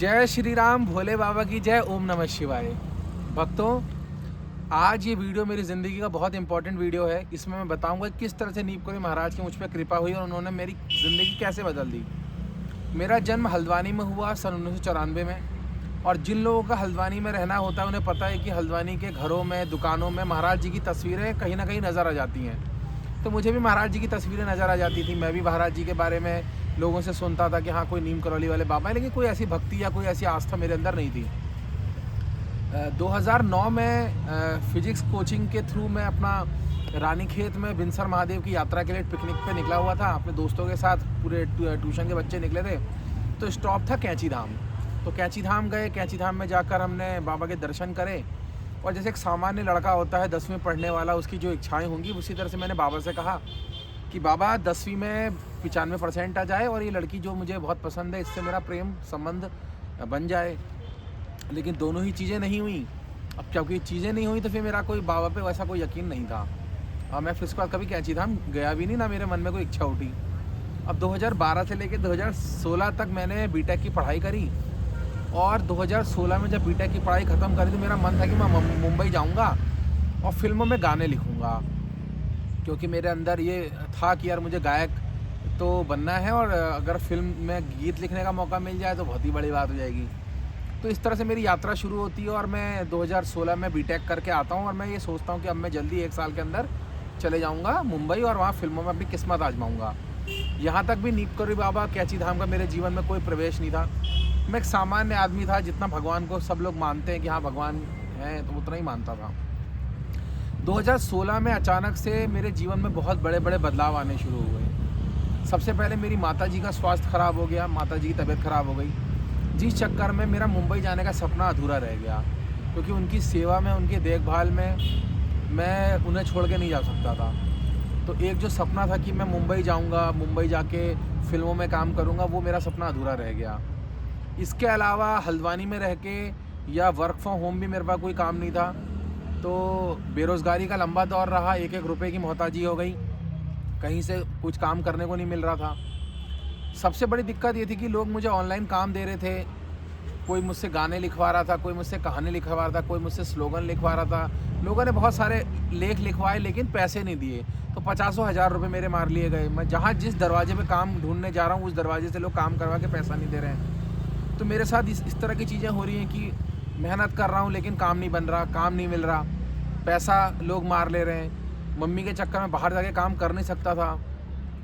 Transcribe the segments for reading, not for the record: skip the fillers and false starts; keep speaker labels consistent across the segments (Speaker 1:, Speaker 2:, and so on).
Speaker 1: जय श्री राम, भोले बाबा की जय। ओम नमः शिवाय। भक्तों, आज ये वीडियो मेरी ज़िंदगी का बहुत इंपॉर्टेंट वीडियो है। इसमें मैं बताऊंगा किस तरह से नीम करोली महाराज की मुझ पर कृपा हुई और उन्होंने मेरी ज़िंदगी कैसे बदल दी। मेरा जन्म हल्द्वानी में हुआ सन 1994 में। और जिन लोगों का हल्द्वानी में रहना होता है उन्हें पता है कि हल्द्वानी के घरों में, दुकानों में महाराज जी की तस्वीरें कहीं ना कहीं नज़र आ जाती हैं। तो मुझे भी महाराज जी की तस्वीरें नज़र आ जाती थी। मैं भी महाराज जी के बारे में लोगों से सुनता था कि हाँ, कोई नीम करौली वाले बाबा है, लेकिन कोई ऐसी भक्ति या कोई ऐसी आस्था मेरे अंदर नहीं थी। 2009 में फिजिक्स कोचिंग के थ्रू मैं अपना रानीखेत में बिनसर महादेव की यात्रा के लिए पिकनिक पे निकला हुआ था अपने दोस्तों के साथ। पूरे ट्यूशन के बच्चे निकले थे। तो स्टॉप था कैंची धाम। तो कैंची धाम गए। कैंची धाम में जाकर हमने बाबा के दर्शन करे। और जैसे एक सामान्य लड़का होता है 10वीं पढ़ने वाला, उसकी जो इच्छाएं होंगी, उसी तरह से मैंने बाबा से कहा कि बाबा 10वीं में 95% आ जाए और ये लड़की जो मुझे बहुत पसंद है, इससे मेरा प्रेम संबंध बन जाए। लेकिन दोनों ही चीज़ें नहीं हुई। अब क्योंकि चीज़ें नहीं हुई तो फिर मेरा कोई बाबा पे वैसा कोई यकीन नहीं था। और मैं फिर उसके बाद कभी कैंची धाम गया भी नहीं, ना मेरे मन में कोई इच्छा उठी। अब 2012 से लेकर 2016 तक मैंने बीटेक की पढ़ाई करी। और 2016 में जब बीटेक की पढ़ाई ख़त्म करी तो मेरा मन था कि मैं मुंबई जाऊंगा और फिल्मों में गाने लिखूंगा, क्योंकि मेरे अंदर ये था कि यार मुझे गायक तो बनना है और अगर फिल्म में गीत लिखने का मौका मिल जाए तो बहुत ही बड़ी बात हो जाएगी। तो इस तरह से मेरी यात्रा शुरू होती है और मैं 2016 में बीटेक करके आता हूँ और मैं ये सोचता हूँ कि अब मैं जल्दी 1 साल के अंदर चले जाऊँगा मुंबई और वहाँ फिल्मों में अपनी किस्मत आजमाऊँगा। यहाँ तक भी नीम करोली बाबा, कैंची धाम का मेरे जीवन में कोई प्रवेश नहीं था। मैं एक सामान्य आदमी था। जितना भगवान को सब लोग मानते हैं कि हाँ भगवान है, तो उतना ही मानता था। 2016 में अचानक से मेरे जीवन में बहुत बड़े बड़े बदलाव आने शुरू हुए। सबसे पहले मेरी माता जी का स्वास्थ्य ख़राब हो गया। माता जी की तबीयत ख़राब हो गई, जिस चक्कर में मेरा मुंबई जाने का सपना अधूरा रह गया, क्योंकि उनकी सेवा में, उनकी देखभाल में मैं उन्हें छोड़ के नहीं जा सकता था। तो एक जो सपना था कि मैं मुंबई जाऊंगा, मुंबई जाके फिल्मों में काम करूंगा, वो मेरा सपना अधूरा रह गया। इसके अलावा हल्द्वानी में रह के या वर्क फ्रॉम होम भी मेरे पास कोई काम नहीं था। तो बेरोज़गारी का लंबा दौर रहा। 1-1 रुपए की मोहताजी हो गई। कहीं से कुछ काम करने को नहीं मिल रहा था। सबसे बड़ी दिक्कत ये थी कि लोग मुझे ऑनलाइन काम दे रहे थे। कोई मुझसे गाने लिखवा रहा था, कोई मुझसे कहानी लिखवा रहा था, कोई मुझसे स्लोगन लिखवा रहा था। लोगों ने बहुत सारे लेख लिखवाए लेकिन पैसे नहीं दिए। तो 50,000 रुपये मेरे मार लिए गए। मैं जहाँ जिस दरवाजे पे काम ढूंढने जा रहा हूँ उस दरवाजे से लोग काम करवा के पैसा नहीं दे रहे हैं। तो मेरे साथ इस तरह की चीज़ें हो रही हैं कि मेहनत कर रहा हूँ लेकिन काम नहीं बन रहा, काम नहीं मिल रहा, पैसा लोग मार ले रहे हैं। मम्मी के चक्कर में बाहर जाके काम कर नहीं सकता था।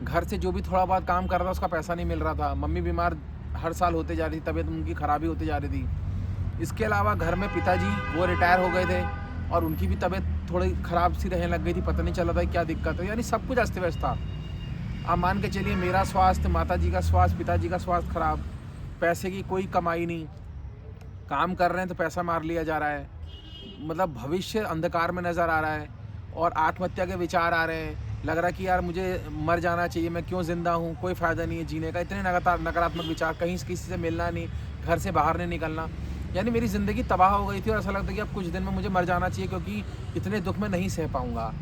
Speaker 1: घर से जो भी थोड़ा बहुत काम कर रहा था उसका पैसा नहीं मिल रहा था। मम्मी बीमार हर साल होते जा रही थी, तबीयत उनकी खराबी होती जा रही थी। इसके अलावा घर में पिताजी वो रिटायर हो गए थे और उनकी भी तबीयत थोड़ी ख़राब सी रहने लग गई थी। पता नहीं चला था क्या दिक्कत है, यानी सब कुछ अस्त व्यस्त था। आप मान के चलिए, मेरा स्वास्थ्य, माता जी का स्वास्थ्य, पिताजी का स्वास्थ्य खराब, पैसे की कोई कमाई नहीं, काम कर रहे हैं तो पैसा मार लिया जा रहा है। मतलब भविष्य अंधकार में नज़र आ रहा है और आत्महत्या के विचार आ रहे हैं। लग रहा है कि यार मुझे मर जाना चाहिए, मैं क्यों ज़िंदा हूँ, कोई फ़ायदा नहीं है जीने का। इतने नकारात्मक विचार, कहीं से किसी से मिलना नहीं, घर से बाहर नहीं निकलना, यानी मेरी ज़िंदगी तबाह हो गई थी। और ऐसा लगता है कि अब कुछ दिन में मुझे मर जाना चाहिए, क्योंकि इतने दुख में नहीं सह पाऊँगा।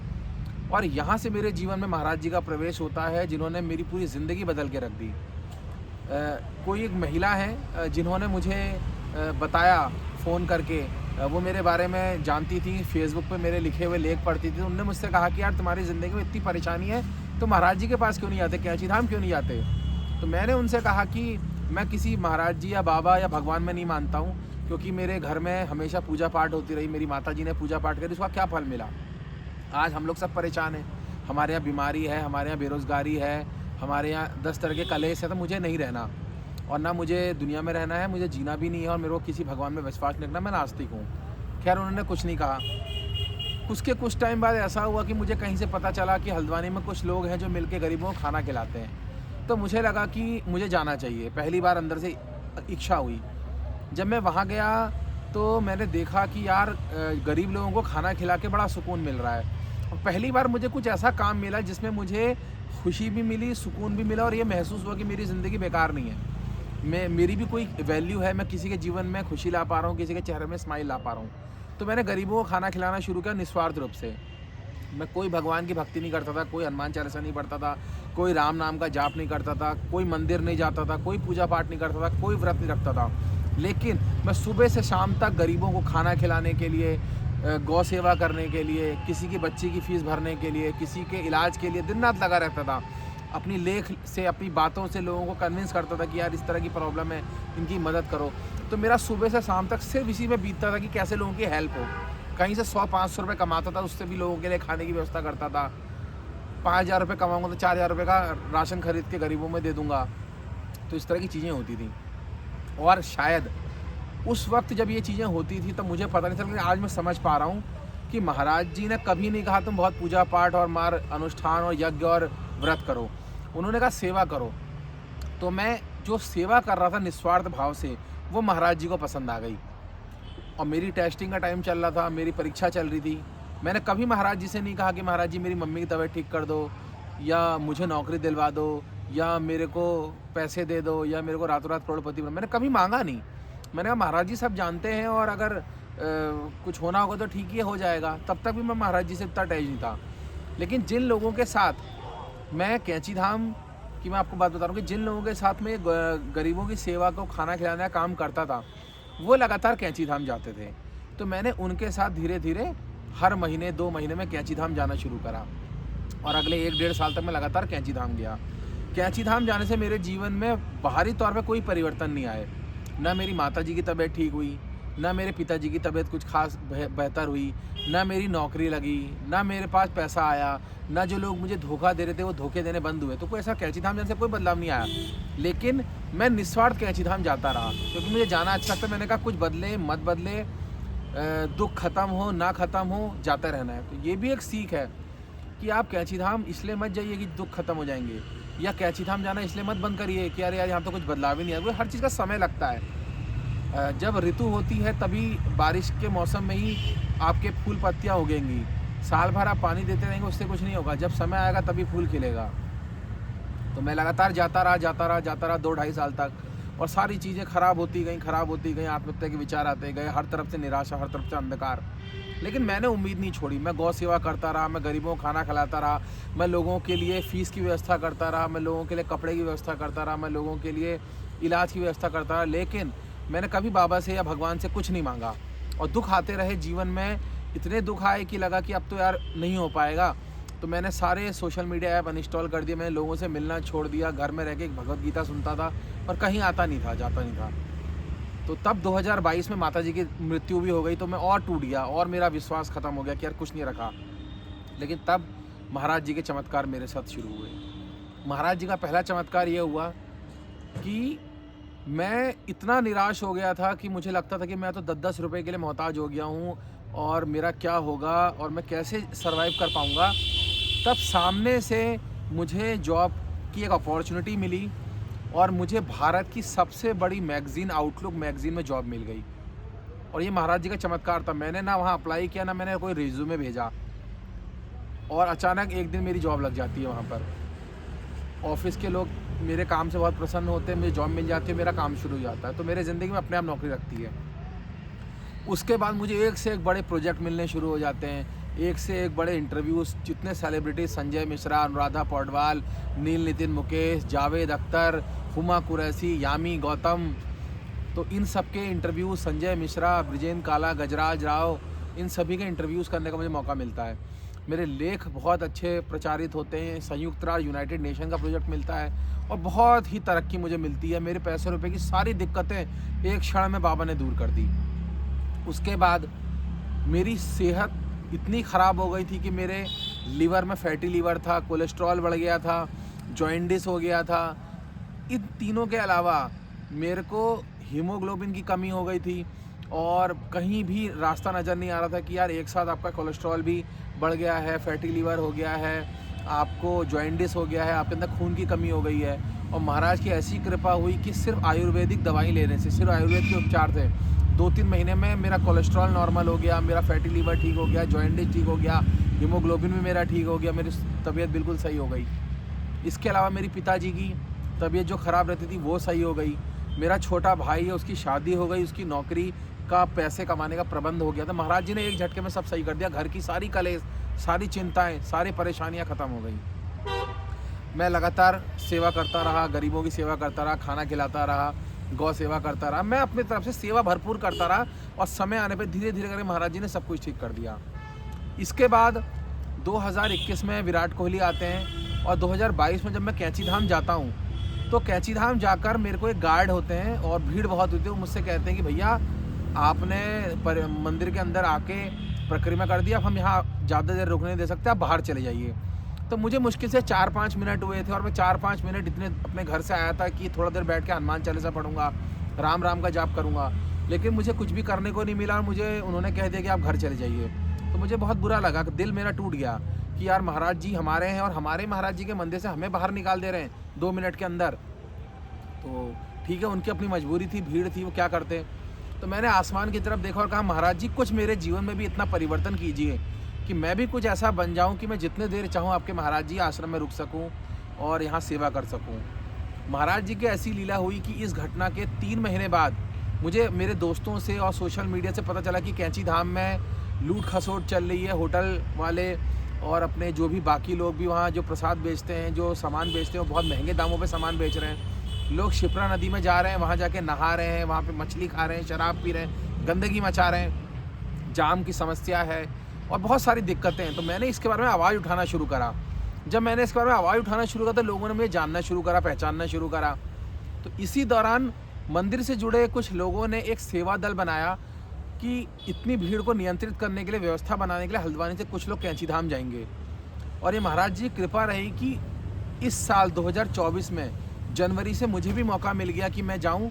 Speaker 1: और यहाँ से मेरे जीवन में महाराज जी का प्रवेश होता है, जिन्होंने मेरी पूरी ज़िंदगी बदल के रख दी। कोई एक महिला है जिन्होंने मुझे बताया फ़ोन करके। वो मेरे बारे में जानती थी, फेसबुक पे मेरे लिखे हुए लेख पढ़ती थी। उन्होंने मुझसे कहा कि यार तुम्हारी ज़िंदगी में इतनी परेशानी है तो महाराज जी के पास क्यों नहीं जाते, कैंची धाम क्यों नहीं जाते। तो मैंने उनसे कहा कि मैं किसी महाराज जी या बाबा या भगवान में नहीं मानता हूँ, क्योंकि मेरे घर में हमेशा पूजा पाठ होती रही। मेरी माता जी ने पूजा पाठ करी, उसका क्या फल मिला। आज हम लोग सब परेशान हैं। हमारे यहाँ बीमारी है, हमारे यहाँ बेरोज़गारी है, हमारे यहाँ 10 तरह के कलेश है। तो मुझे नहीं रहना और ना मुझे दुनिया में रहना है, मुझे जीना भी नहीं है और मेरे को किसी भगवान में विश्वास नहीं रखना। मैं नास्तिक हूँ। खैर, उन्होंने कुछ नहीं कहा। उसके कुछ टाइम बाद ऐसा हुआ कि मुझे कहीं से पता चला कि हल्द्वानी में कुछ लोग हैं जो मिलके गरीबों को खाना खिलाते हैं। तो मुझे लगा कि मुझे जाना चाहिए। पहली बार अंदर से इच्छा हुई। जब मैं वहाँ गया तो मैंने देखा कि यार गरीब लोगों को खाना खिला के बड़ा सुकून मिल रहा है। और पहली बार मुझे कुछ ऐसा काम मिला जिसमें मुझे खुशी भी मिली, सुकून भी मिला और ये महसूस हुआ कि मेरी ज़िंदगी बेकार नहीं है। मेरी भी कोई वैल्यू है। मैं किसी के जीवन में खुशी ला पा रहा हूँ, किसी के चेहरे में स्माइल ला पा रहा हूँ। तो मैंने गरीबों को खाना खिलाना शुरू किया निस्वार्थ रूप से। मैं कोई भगवान की भक्ति नहीं करता था, कोई हनुमान चालीसा नहीं पढ़ता था, कोई राम नाम का जाप नहीं करता था, कोई मंदिर नहीं जाता था, कोई पूजा पाठ नहीं करता था, कोई व्रत नहीं रखता था। लेकिन मैं सुबह से शाम तक गरीबों को खाना खिलाने के लिए, गौ सेवा करने के लिए, किसी की बच्ची की फ़ीस भरने के लिए, किसी के इलाज के लिए दिन रात लगा रहता था। अपनी लेख से, अपनी बातों से लोगों को कन्विंस करता था कि यार इस तरह की प्रॉब्लम है, इनकी मदद करो। तो मेरा सुबह से शाम तक सिर्फ इसी में बीतता था कि कैसे लोगों की हेल्प हो। कहीं से 100-500 रुपये कमाता था, उससे भी लोगों के लिए खाने की व्यवस्था करता था। 5,000 रुपये कमाऊँगा तो 4,000 रुपये का राशन खरीद के गरीबों में दे दूँगा। तो इस तरह की चीज़ें होती थी। और शायद उस वक्त जब ये चीज़ें होती थी तब मुझे पता नहीं चला, लेकिन आज मैं समझ पा रहा हूँ कि महाराज जी ने कभी नहीं कहा तुम बहुत पूजा पाठ और मार अनुष्ठान और यज्ञ और व्रत करो। उन्होंने कहा सेवा करो। तो मैं जो सेवा कर रहा था निस्वार्थ भाव से, वो महाराज जी को पसंद आ गई। और मेरी टेस्टिंग का टाइम चल रहा था, मेरी परीक्षा चल रही थी। मैंने कभी महाराज जी से नहीं कहा कि महाराज जी मेरी मम्मी की तबीयत ठीक कर दो, या मुझे नौकरी दिलवा दो, या मेरे को पैसे दे दो, या मेरे को रातों रात करोड़पति बना। मैंने कभी मांगा नहीं। मैंने कहा महाराज जी सब जानते हैं, और अगर कुछ होना होगा तो ठीक ही हो जाएगा। तब तक भी मैं महाराज जी से इतना अटैच नहीं था। लेकिन जिन लोगों के साथ मैं कैंची धाम की, मैं आपको बात बता रहा हूँ कि जिन लोगों के साथ में गरीबों की सेवा को खाना खिलाने का काम करता था, वो लगातार कैंची धाम जाते थे। तो मैंने उनके साथ धीरे धीरे हर महीने 2 महीने में कैंची धाम जाना शुरू करा, और अगले 1-1.5 साल तक मैं लगातार कैंची धाम गया। कैंची धाम जाने से मेरे जीवन में बाहरी तौर पे कोई परिवर्तन नहीं आए। ना मेरी माता जी की तबीयत ठीक हुई, ना मेरे पिताजी की तबीयत कुछ खास बेहतर हुई, ना मेरी नौकरी लगी, ना मेरे पास पैसा आया, ना जो लोग मुझे धोखा दे रहे थे वो धोखे देने बंद हुए। तो कोई ऐसा कैंची धाम जाने से कोई बदलाव नहीं आया। लेकिन मैं निस्वार्थ कैंची धाम जाता रहा, क्योंकि मुझे जाना अच्छा लगता। मैंने कहा कुछ बदले मत बदले, दुख ख़त्म हो ना ख़त्म हो, जाता रहना है। तो ये भी एक सीख है कि आप कैंची धाम इसलिए मत जाइए कि दुख खत्म हो जाएंगे, या कैंची धाम जाना इसलिए मत बंद करिए कि यार यहाँ तो कुछ बदलाव ही नहीं है। वो हर चीज़ का समय लगता है। जब ऋतु होती है तभी बारिश के मौसम में ही आपके फूल पत्तियाँ उगेंगी। साल भर आप पानी देते रहेंगे, उससे कुछ नहीं होगा। जब समय आएगा तभी फूल खिलेगा। तो मैं लगातार जाता रहा 2-2.5 साल तक, और सारी चीज़ें ख़राब होती गई, आत्महत्या के विचार आते गए, हर तरफ से निराशा, हर तरफ से अंधकार। लेकिन मैंने उम्मीद नहीं छोड़ी। मैं गौ सेवा करता रहा, मैं गरीबों को खाना खिलाता रहा, मैं लोगों के लिए फ़ीस की व्यवस्था करता रहा, मैं लोगों के लिए कपड़े की व्यवस्था करता रहा, मैं लोगों के लिए इलाज की व्यवस्था करता रहा। लेकिन मैंने कभी बाबा से या भगवान से कुछ नहीं मांगा। और दुख आते रहे जीवन में, इतने दुख आए कि लगा कि अब तो यार नहीं हो पाएगा। तो मैंने सारे सोशल मीडिया ऐप अनइंस्टॉल कर दिए। मैंने लोगों से मिलना छोड़ दिया। घर में रह के भगवत गीता सुनता था, और कहीं आता नहीं था, जाता नहीं था। तो तब 2022 में माताजी की मृत्यु भी हो गई, तो मैं और टूट गया, और मेरा विश्वास ख़त्म हो गया कि यार कुछ नहीं रखा। लेकिन तब महाराज जी के चमत्कार मेरे साथ शुरू हुए। महाराज जी का पहला चमत्कार ये हुआ कि मैं इतना निराश हो गया था कि मुझे लगता था कि मैं तो 10-10 रुपए के लिए मोहताज हो गया हूँ, और मेरा क्या होगा और मैं कैसे सर्वाइव कर पाऊँगा। तब सामने से मुझे जॉब की एक अपॉर्चुनिटी मिली, और मुझे भारत की सबसे बड़ी मैगज़ीन आउटलुक मैगज़ीन में जॉब मिल गई। और ये महाराज जी का चमत्कार था। मैंने ना वहाँ अप्लाई किया, ना मैंने कोई रिज्यूमे भेजा, और अचानक एक दिन मेरी जॉब लग जाती है वहाँ पर। ऑफिस के लोग मेरे काम से बहुत प्रसन्न होते हैं, मुझे जॉब मिल जाती है, मेरा काम शुरू हो जाता है। तो मेरे ज़िंदगी में अपने आप नौकरी लगती है। उसके बाद मुझे एक से एक बड़े प्रोजेक्ट मिलने शुरू हो जाते हैं, एक से एक बड़े इंटरव्यूज़। जितने सेलिब्रिटी, संजय मिश्रा, अनुराधा पौडवाल, नील नितिन मुकेश, जावेद अख्तर, हुमा कुरैशी, यामी गौतम, तो इन सब के इंटरव्यू, संजय मिश्रा, ब्रिजेंद्र काला, गजराज राव, इन सभी के इंटरव्यूज़ करने का मुझे मौका मिलता है। मेरे लेख बहुत अच्छे प्रचारित होते हैं। संयुक्त राष्ट्र यूनाइटेड नेशन का प्रोजेक्ट मिलता है, और बहुत ही तरक्की मुझे मिलती है। मेरे पैसे रुपए की सारी दिक्कतें एक क्षण में बाबा ने दूर कर दी। उसके बाद मेरी सेहत इतनी ख़राब हो गई थी कि मेरे लीवर में फैटी लीवर था, कोलेस्ट्रॉल बढ़ गया था, जॉइंटिस हो गया था। इन तीनों के अलावा मेरे को हीमोग्लोबिन की कमी हो गई थी, और कहीं भी रास्ता नज़र नहीं आ रहा था कि यार एक साथ आपका कोलेस्ट्रॉल भी बढ़ गया है, फैटी लीवर हो गया है, आपको जॉइंटिस हो गया है, आपके अंदर खून की कमी हो गई है। और महाराज की ऐसी कृपा हुई कि सिर्फ आयुर्वेदिक दवाई लेने से, सिर्फ आयुर्वेद के उपचार थे, 2-3 महीने में मेरा कोलेस्ट्रॉल नॉर्मल हो गया, मेरा फैटी लीवर ठीक हो गया, जॉइंटिस ठीक हो गया, हीमोग्लोबिन भी मेरा ठीक हो गया, मेरी तबीयत बिल्कुल सही हो गई। इसके अलावा मेरी पिताजी की तबीयत जो ख़राब रहती थी वो सही हो गई। मेरा छोटा भाई है, उसकी शादी हो गई, उसकी नौकरी का पैसे कमाने का प्रबंध हो गया था। महाराज जी ने एक झटके में सब सही कर दिया। घर की सारी कलेश, सारी चिंताएं, सारी परेशानियां ख़त्म हो गई। मैं लगातार सेवा करता रहा, गरीबों की सेवा करता रहा, खाना खिलाता रहा, गौ सेवा करता रहा, मैं अपनी तरफ से सेवा भरपूर करता रहा और समय आने पे धीरे धीरे करके महाराज जी ने सब कुछ ठीक कर दिया। इसके बाद 2021 में विराट कोहली आते हैं और 2022 में जब मैं कैंची धाम जाता हूँ तो कैंची धाम जाकर मेरे को एक गार्ड होते हैं और भीड़ बहुत होती है, वो मुझसे कहते हैं कि भैया आपने मंदिर के अंदर आके परिक्रमा कर दिया, अब हम यहाँ ज़्यादा देर रुकने नहीं दे सकते, आप बाहर चले जाइए। तो मुझे मुश्किल से 4-5 मिनट हुए थे और मैं 4-5 मिनट इतने अपने घर से आया था कि थोड़ा देर बैठ के हनुमान चालीसा पढ़ूंगा, राम राम का जाप करूंगा, लेकिन मुझे कुछ भी करने को नहीं मिला और मुझे उन्होंने कह दिया कि आप घर चले जाइए। तो मुझे बहुत बुरा लगा, दिल मेरा टूट गया कि यार महाराज जी हमारे हैं और हमारे महाराज जी के मंदिर से हमें बाहर निकाल दे रहे हैं 2 मिनट के अंदर। तो ठीक है, उनकी अपनी मजबूरी थी, भीड़ थी, वो क्या करते। तो मैंने आसमान की तरफ देखा और कहा महाराज जी कुछ मेरे जीवन में भी इतना परिवर्तन कीजिए कि मैं भी कुछ ऐसा बन जाऊं कि मैं जितने देर चाहूं आपके महाराज जी आश्रम में रुक सकूं और यहाँ सेवा कर सकूं। महाराज जी की ऐसी लीला हुई कि इस घटना के 3 महीने बाद मुझे मेरे दोस्तों से और सोशल मीडिया से पता चला कि कैंची धाम में लूट खसोट चल रही है। होटल वाले और अपने जो भी बाकी लोग भी वहाँ जो प्रसाद बेचते हैं, जो सामान बेचते हैं, वो बहुत महंगे दामों पे सामान बेच रहे हैं। लोग शिप्रा नदी में जा रहे हैं, वहाँ जाके नहा रहे हैं, वहाँ पे मछली खा रहे हैं, शराब पी रहे हैं, गंदगी मचा रहे हैं, जाम की समस्या है और बहुत सारी दिक्कतें हैं। तो मैंने इसके बारे में आवाज़ उठाना शुरू करा। जब मैंने इसके बारे में आवाज़ उठाना शुरू करा तो लोगों ने मुझे जानना शुरू करा, पहचानना शुरू करा। तो इसी दौरान मंदिर से जुड़े कुछ लोगों ने एक सेवा दल बनाया कि इतनी भीड़ को नियंत्रित करने के लिए, व्यवस्था बनाने के लिए हल्द्वानी से कुछ लोग कैंची धाम जाएंगे। और ये महाराज जी कृपा रही कि इस साल 2024 में जनवरी से मुझे भी मौका मिल गया कि मैं जाऊं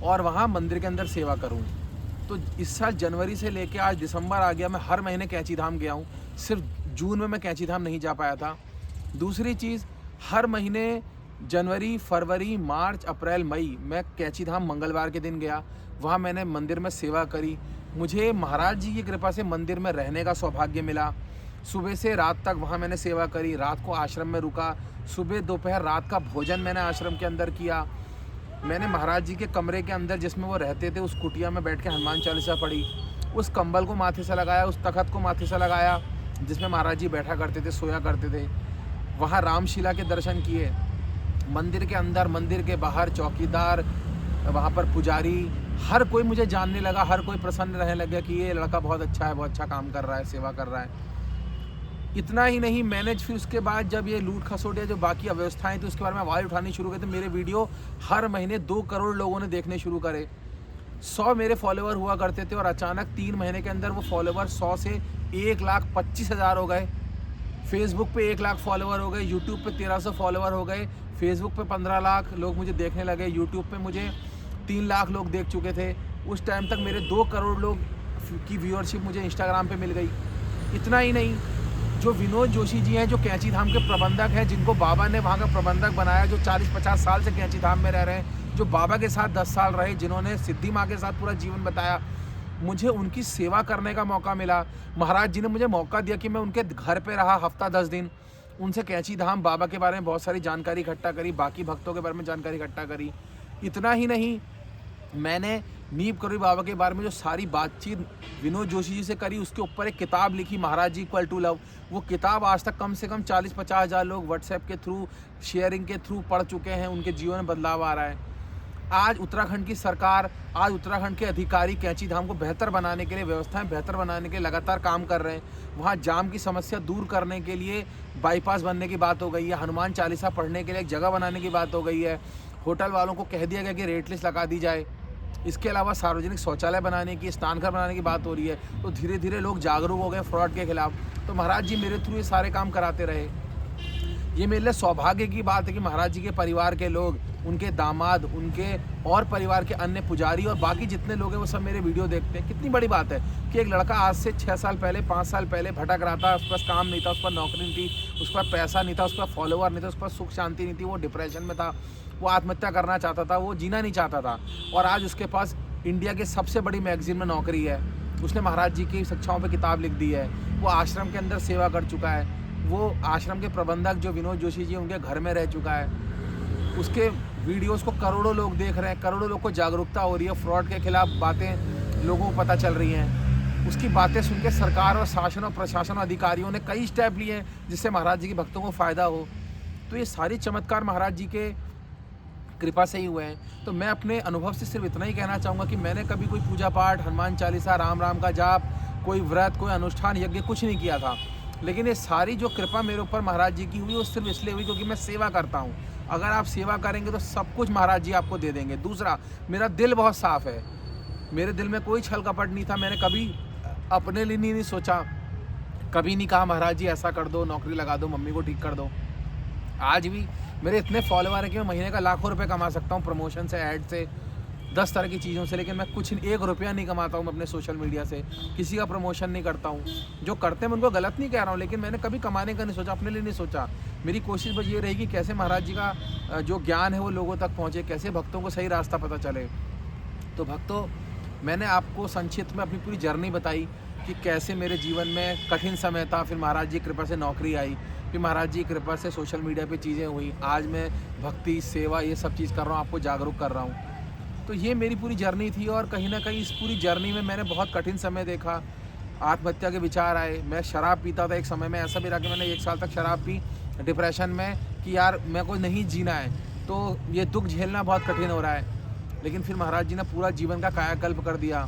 Speaker 1: और वहाँ मंदिर के अंदर सेवा करूं। तो इस साल जनवरी से लेके आज दिसंबर आ गया, मैं हर महीने कैंची धाम गया हूँ। सिर्फ जून में मैं कैंची धाम नहीं जा पाया था। दूसरी चीज़, हर महीने जनवरी, फरवरी, मार्च, अप्रैल, मई मैं कैंची धाम मंगलवार के दिन गया, वहाँ मैंने मंदिर में सेवा करी। मुझे महाराज जी की कृपा से मंदिर में रहने का सौभाग्य मिला। सुबह से रात तक वहाँ मैंने सेवा करी, रात को आश्रम में रुका, सुबह दोपहर रात का भोजन मैंने आश्रम के अंदर किया। मैंने महाराज जी के कमरे के अंदर जिसमें वो रहते थे उस कुटिया में बैठ के हनुमान चालीसा पढ़ी, उस कंबल को माथे से लगाया, उस तखत को माथे से लगाया जिसमें महाराज जी बैठा करते थे, सोया करते थे। वहाँ रामशिला के दर्शन किए। मंदिर के अंदर, मंदिर के बाहर चौकीदार, वहाँ पर पुजारी, हर कोई मुझे जानने लगा, हर कोई प्रसन्न रहने लगा कि ये लड़का बहुत अच्छा है, बहुत अच्छा काम कर रहा है, सेवा कर रहा है। इतना ही नहीं, मैंने फिर उसके बाद जब ये लूट खसोट या जो बाकी अव्यवस्थाएं थी उसके बारे में आवाज़ उठानी शुरू की तो मेरे वीडियो हर महीने 2 करोड़ लोगों ने देखने शुरू करे। 100 मेरे फॉलोवर हुआ करते थे और अचानक 3 महीने के अंदर वो फॉलोवर 100 से 1,25,000 हो गए। फेसबुक पे 1 लाख फॉलोवर हो गए, यूट्यूब पे 1300 फॉलोवर हो गए, फेसबुक पे 15 लाख लोग मुझे देखने लगे, यूट्यूब पे मुझे 3 लाख लोग देख चुके थे। उस टाइम तक मेरे 2 करोड़ लोग की व्यूअरशिप मुझे इंस्टाग्राम पे मिल गई। इतना ही नहीं, जो विनोद जोशी जी हैं, जो कैंची धाम के प्रबंधक हैं, जिनको बाबा ने वहाँ का प्रबंधक बनाया, जो 40-50 साल से कैंची धाम में रह रहे हैं, जो बाबा के साथ 10 साल रहे, जिन्होंने सिद्धि माँ के साथ पूरा जीवन बताया, मुझे उनकी सेवा करने का मौका मिला। महाराज जी ने मुझे मौका दिया कि मैं उनके घर पे रहा हफ्ता 10 दिन, उनसे कैंची धाम बाबा के बारे में बहुत सारी जानकारी इकट्ठा करी, बाकी भक्तों के बारे में जानकारी इकट्ठा करी। इतना ही नहीं, मैंने नीम करोड़ी बाबा के बारे में जो सारी बातचीत विनोद जोशी जी से करी, उसके ऊपर एक किताब लिखी, महाराज जी इक्वल टू लव। वो किताब आज तक कम से कम 40-50 हज़ार लोग व्हाट्सएप के थ्रू, शेयरिंग के थ्रू पढ़ चुके हैं, उनके जीवन में बदलाव आ रहा है। आज उत्तराखंड की सरकार, आज उत्तराखंड के अधिकारी कैंची धाम को बेहतर बनाने के लिए, व्यवस्थाएं बेहतर बनाने के लिए लगातार काम कर रहे हैं। वहाँ जाम की समस्या दूर करने के लिए बाईपास बनने की बात हो गई है, हनुमान चालीसा पढ़ने के लिए एक जगह बनाने की बात हो गई है, होटल वालों को कह दिया गया कि रेट लिस्ट लगा दी जाए। इसके अलावा सार्वजनिक शौचालय बनाने की, स्नानघर बनाने की बात हो रही है। तो धीरे धीरे लोग जागरूक हो गए फ्रॉड के खिलाफ। तो महाराज जी मेरे थ्रू ये सारे काम कराते रहे। ये मेरे लिए सौभाग्य की बात है कि महाराज जी के परिवार के लोग, उनके दामाद, उनके और परिवार के अन्य पुजारी और बाकी जितने लोग हैं वो सब मेरे वीडियो देखते हैं। कितनी बड़ी बात है कि एक लड़का आज से 6 साल पहले, 5 साल पहले भटक रहा था, उसके पास काम नहीं था, उस पर नौकरी नहीं थी, उस पर पैसा नहीं था, उस पर फॉलोवर नहीं था, उस पर सुख शांति नहीं थी, वो डिप्रेशन में था, वो आत्महत्या करना चाहता था, वो जीना नहीं चाहता था, और आज उसके पास इंडिया के सबसे बड़ी मैगजीन में नौकरी है। उसने महाराज जी की शिक्षाओं पे किताब लिख दी है, वो आश्रम के अंदर सेवा कर चुका है, वो आश्रम के प्रबंधक जो विनोद जोशी जी उनके घर में रह चुका है, उसके वीडियोस को करोड़ों लोग देख रहे हैं, करोड़ों लोग को जागरूकता हो रही है, फ्रॉड के खिलाफ बातें लोगों को पता चल रही हैं। उसकी बातें सुन के सरकार और शासन और प्रशासन अधिकारियों ने कई स्टेप लिए हैं जिससे महाराज जी के भक्तों को फ़ायदा हो। तो ये सारी चमत्कार महाराज जी के कृपा से ही हुए हैं। तो मैं अपने अनुभव से सिर्फ इतना ही कहना चाहूँगा कि मैंने कभी कोई पूजा पाठ, हनुमान चालीसा, राम राम का जाप, कोई व्रत, कोई अनुष्ठान, यज्ञ कुछ नहीं किया था। लेकिन ये सारी जो कृपा मेरे ऊपर महाराज जी की हुई वो सिर्फ इसलिए हुई क्योंकि मैं सेवा करता हूँ। अगर आप सेवा करेंगे तो सब कुछ महाराज जी आपको दे देंगे। दूसरा, मेरा दिल बहुत साफ़ है, मेरे दिल में कोई छल कपट नहीं था। मैंने कभी अपने लिए नहीं सोचा, कभी नहीं कहा महाराज जी ऐसा कर दो, नौकरी लगा दो, मम्मी को ठीक कर दो। आज भी मेरे इतने फॉलोवर हैं कि मैं महीने का लाखों रुपए कमा सकता हूँ प्रमोशन से, ऐड से, 10 तरह की चीज़ों से, लेकिन मैं कुछ 1 रुपया नहीं कमाता हूँ मैं अपने सोशल मीडिया से, किसी का प्रमोशन नहीं करता हूँ। जो करते हैं मैं उनको गलत नहीं कह रहा हूँ, लेकिन मैंने कभी कमाने का नहीं सोचा, अपने लिए नहीं सोचा। मेरी कोशिश बस ये रहेगी कैसे महाराज जी का जो ज्ञान है वो लोगों तक पहुँचे, कैसे भक्तों को सही रास्ता पता चले। तो भक्तों, मैंने आपको संक्षिप्त में अपनी पूरी जर्नी बताई कि कैसे मेरे जीवन में कठिन समय था, फिर महाराज जी की कृपा से नौकरी आई, फिर महाराज जी की कृपा से सोशल मीडिया पे चीज़ें हुई, आज मैं भक्ति, सेवा, ये सब चीज़ कर रहा हूँ, आपको जागरूक कर रहा हूँ। तो ये मेरी पूरी जर्नी थी और कहीं ना कहीं इस पूरी जर्नी में मैंने बहुत कठिन समय देखा, आत्महत्या के विचार आए। मैं शराब पीता था एक समय में, ऐसा भी रहा कि मैंने 1 साल तक शराब पी डिप्रेशन में कि यार मेरे को नहीं जीना है, तो ये दुख झेलना बहुत कठिन हो रहा है। लेकिन फिर महाराज जी ने पूरा जीवन का कायाकल्प कर दिया,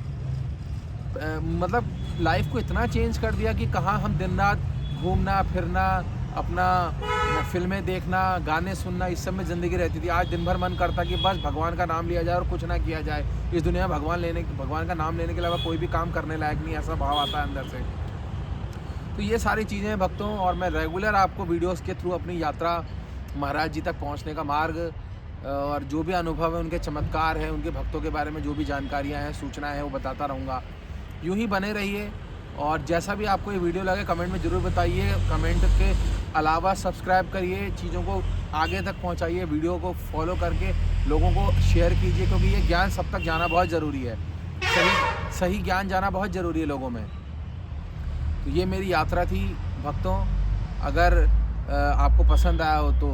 Speaker 1: मतलब लाइफ को इतना चेंज कर दिया कि कहाँ हम दिन रात घूमना फिरना, अपना फिल्में देखना, गाने सुनना, इस सब में ज़िंदगी रहती थी। आज दिन भर मन करता कि बस भगवान का नाम लिया जाए और कुछ ना किया जाए। इस दुनिया में भगवान का नाम लेने के अलावा कोई भी काम करने लायक नहीं, ऐसा भाव आता है अंदर से। तो ये सारी चीज़ें हैं भक्तों, और मैं रेगुलर आपको वीडियोस के थ्रू अपनी यात्रा महाराज जी तक पहुंचने का मार्ग और जो भी अनुभव है, उनके चमत्कार हैं, उनके भक्तों के बारे में जो भी जानकारियाँ हैं, सूचनाएँ हैं, वो बताता रहूँगा। यूँ ही बने रहिए, और जैसा भी आपको ये वीडियो लगे कमेंट में ज़रूर बताइए। कमेंट के अलावा सब्सक्राइब करिए, चीज़ों को आगे तक पहुंचाइए, वीडियो को फॉलो करके लोगों को शेयर कीजिए, क्योंकि ये ज्ञान सब तक जाना बहुत ज़रूरी है। सही ज्ञान जाना बहुत ज़रूरी है लोगों में। तो ये मेरी यात्रा थी भक्तों। अगर आपको पसंद आया हो तो